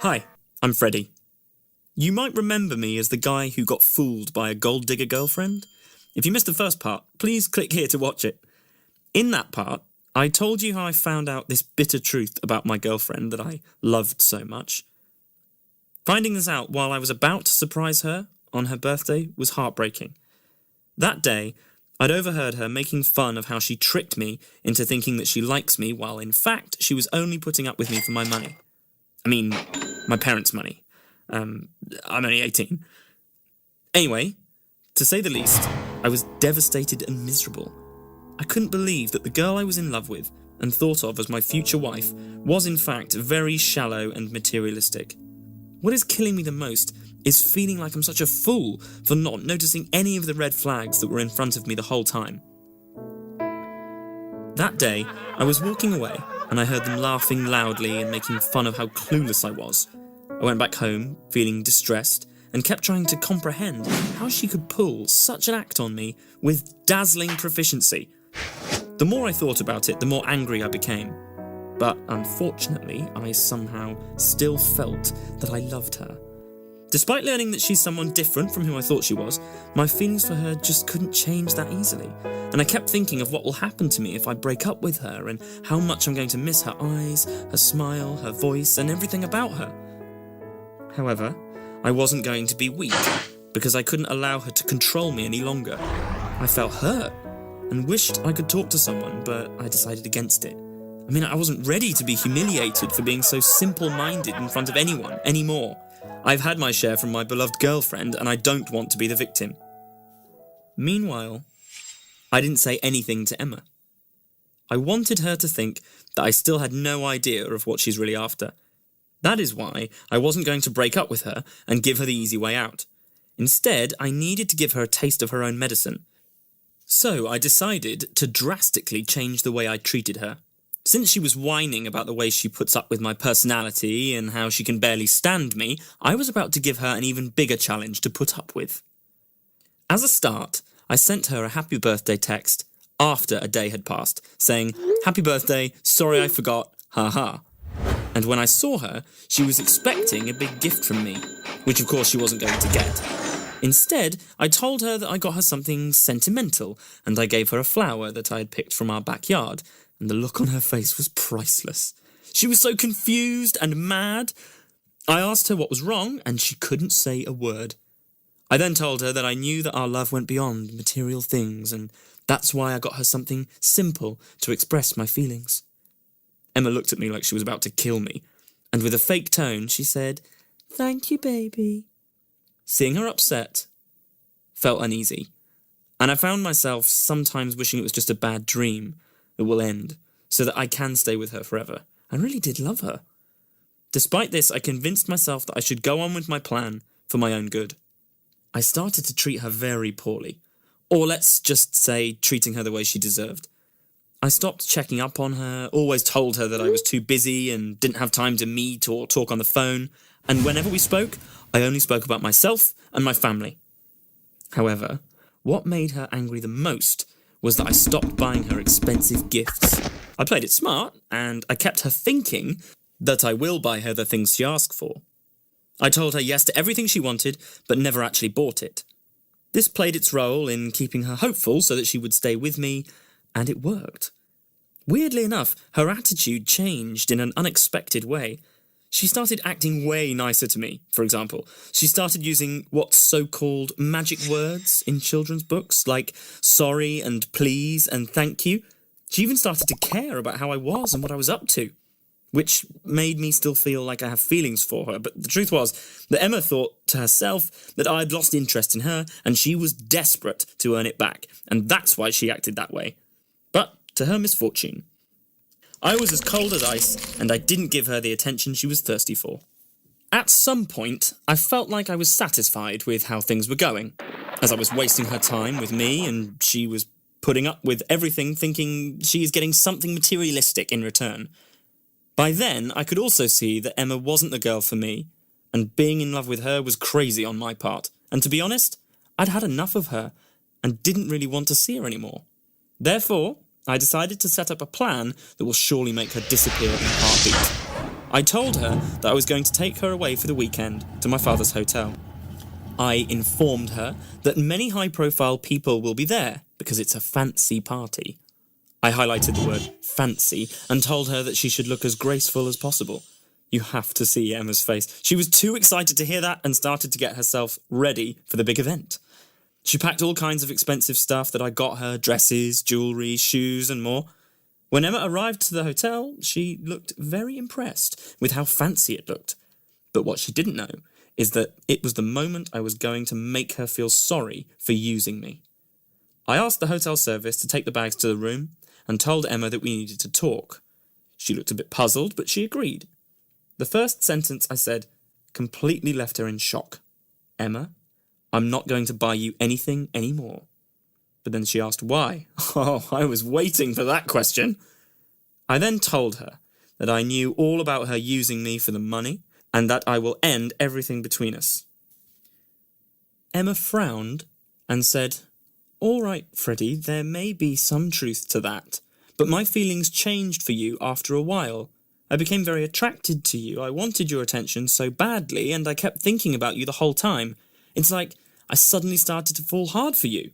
Hi, I'm Freddie. You might remember me as the guy who got fooled by a gold digger girlfriend. If you missed the first part, please click here to watch it. In that part, I told you how I found out this bitter truth about my girlfriend that I loved so much. Finding this out while I was about to surprise her on her birthday was heartbreaking. That day, I'd overheard her making fun of how she tricked me into thinking that she likes me while in fact she was only putting up with me for my money. I mean, my parents' money. I'm only 18. Anyway, to say the least, I was devastated and miserable. I couldn't believe that the girl I was in love with and thought of as my future wife was in fact very shallow and materialistic. What is killing me the most is feeling like I'm such a fool for not noticing any of the red flags that were in front of me the whole time. That day, I was walking away and I heard them laughing loudly and making fun of how clueless I was. I went back home, feeling distressed, and kept trying to comprehend how she could pull such an act on me with dazzling proficiency. The more I thought about it, the more angry I became. But unfortunately, I somehow still felt that I loved her. Despite learning that she's someone different from who I thought she was, my feelings for her just couldn't change that easily. And I kept thinking of what will happen to me if I break up with her and how much I'm going to miss her eyes, her smile, her voice, and everything about her. However, I wasn't going to be weak because I couldn't allow her to control me any longer. I felt hurt and wished I could talk to someone, but I decided against it. I mean, I wasn't ready to be humiliated for being so simple-minded in front of anyone anymore. I've had my share from my beloved girlfriend, and I don't want to be the victim. Meanwhile, I didn't say anything to Emma. I wanted her to think that I still had no idea of what she's really after. That is why I wasn't going to break up with her and give her the easy way out. Instead, I needed to give her a taste of her own medicine. So I decided to drastically change the way I treated her. Since she was whining about the way she puts up with my personality and how she can barely stand me, I was about to give her an even bigger challenge to put up with. As a start, I sent her a happy birthday text after a day had passed, saying, "Happy birthday, sorry I forgot, haha." And when I saw her, she was expecting a big gift from me, which of course she wasn't going to get. Instead, I told her that I got her something sentimental, and I gave her a flower that I had picked from our backyard, and the look on her face was priceless. She was so confused and mad. I asked her what was wrong, and she couldn't say a word. I then told her that I knew that our love went beyond material things, and that's why I got her something simple to express my feelings. Emma looked at me like she was about to kill me, and with a fake tone, she said, "Thank you, baby." Seeing her upset felt uneasy, and I found myself sometimes wishing it was just a bad dream that will end, so that I can stay with her forever. I really did love her. Despite this, I convinced myself that I should go on with my plan for my own good. I started to treat her very poorly, or let's just say treating her the way she deserved. I stopped checking up on her, always told her that I was too busy and didn't have time to meet or talk on the phone, and whenever we spoke, I only spoke about myself and my family. However, what made her angry the most was that I stopped buying her expensive gifts. I played it smart, and I kept her thinking that I will buy her the things she asked for. I told her yes to everything she wanted, but never actually bought it. This played its role in keeping her hopeful so that she would stay with me, and it worked. Weirdly enough, her attitude changed in an unexpected way. She started acting way nicer to me, for example. She started using what's so-called magic words in children's books, like sorry and please and thank you. She even started to care about how I was and what I was up to, which made me still feel like I have feelings for her. But the truth was that Emma thought to herself that I had lost interest in her and she was desperate to earn it back, and that's why she acted that way. But to her misfortune, I was as cold as ice, and I didn't give her the attention she was thirsty for. At some point, I felt like I was satisfied with how things were going, as I was wasting her time with me, and she was putting up with everything thinking she is getting something materialistic in return. By then, I could also see that Emma wasn't the girl for me, and being in love with her was crazy on my part, and to be honest, I'd had enough of her, and didn't really want to see her anymore. Therefore, I decided to set up a plan that will surely make her disappear in a heartbeat. I told her that I was going to take her away for the weekend to my father's hotel. I informed her that many high-profile people will be there because it's a fancy party. I highlighted the word fancy and told her that she should look as graceful as possible. You have to see Emma's face. She was too excited to hear that and started to get herself ready for the big event. She packed all kinds of expensive stuff that I got her, dresses, jewellery, shoes and more. When Emma arrived to the hotel, she looked very impressed with how fancy it looked. But what she didn't know is that it was the moment I was going to make her feel sorry for using me. I asked the hotel service to take the bags to the room and told Emma that we needed to talk. She looked a bit puzzled, but she agreed. The first sentence I said completely left her in shock. Emma, I'm not going to buy you anything anymore. But then she asked why. Oh, I was waiting for that question. I then told her that I knew all about her using me for the money and that I will end everything between us. Emma frowned and said, "All right, Freddie, there may be some truth to that, but my feelings changed for you after a while. I became very attracted to you. I wanted your attention so badly, and I kept thinking about you the whole time. It's like I suddenly started to fall hard for you."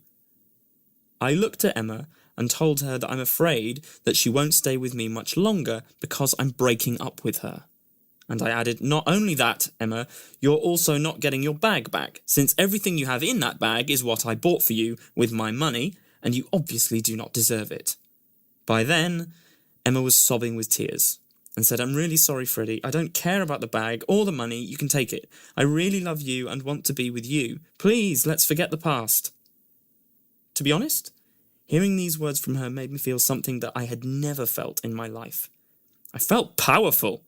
I looked at Emma and told her that I'm afraid that she won't stay with me much longer because I'm breaking up with her. And I added, "Not only that, Emma, you're also not getting your bag back, since everything you have in that bag is what I bought for you with my money, and you obviously do not deserve it." By then, Emma was sobbing with tears and said, "I'm really sorry, Freddie. I don't care about the bag or the money. You can take it. I really love you and want to be with you. Please, let's forget the past." To be honest, hearing these words from her made me feel something that I had never felt in my life. I felt powerful.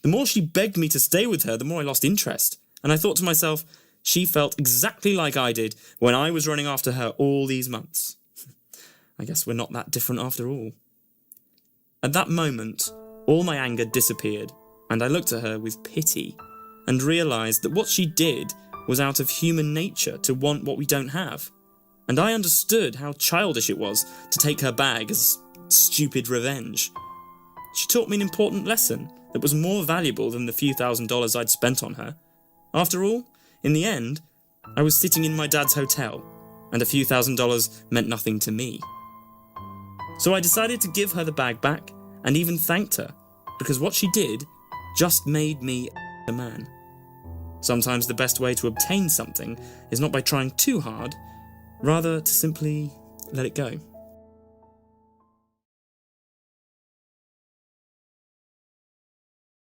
The more she begged me to stay with her, the more I lost interest. And I thought to myself, she felt exactly like I did when I was running after her all these months. I guess we're not that different after all. At that moment, all my anger disappeared, and I looked at her with pity and realised that what she did was out of human nature to want what we don't have. And I understood how childish it was to take her bag as stupid revenge. She taught me an important lesson that was more valuable than the few $1,000s I'd spent on her. After all, in the end, I was sitting in my dad's hotel, and a few $1,000s meant nothing to me. So I decided to give her the bag back, and even thanked her, because what she did just made me a man. Sometimes the best way to obtain something is not by trying too hard, rather to simply let it go.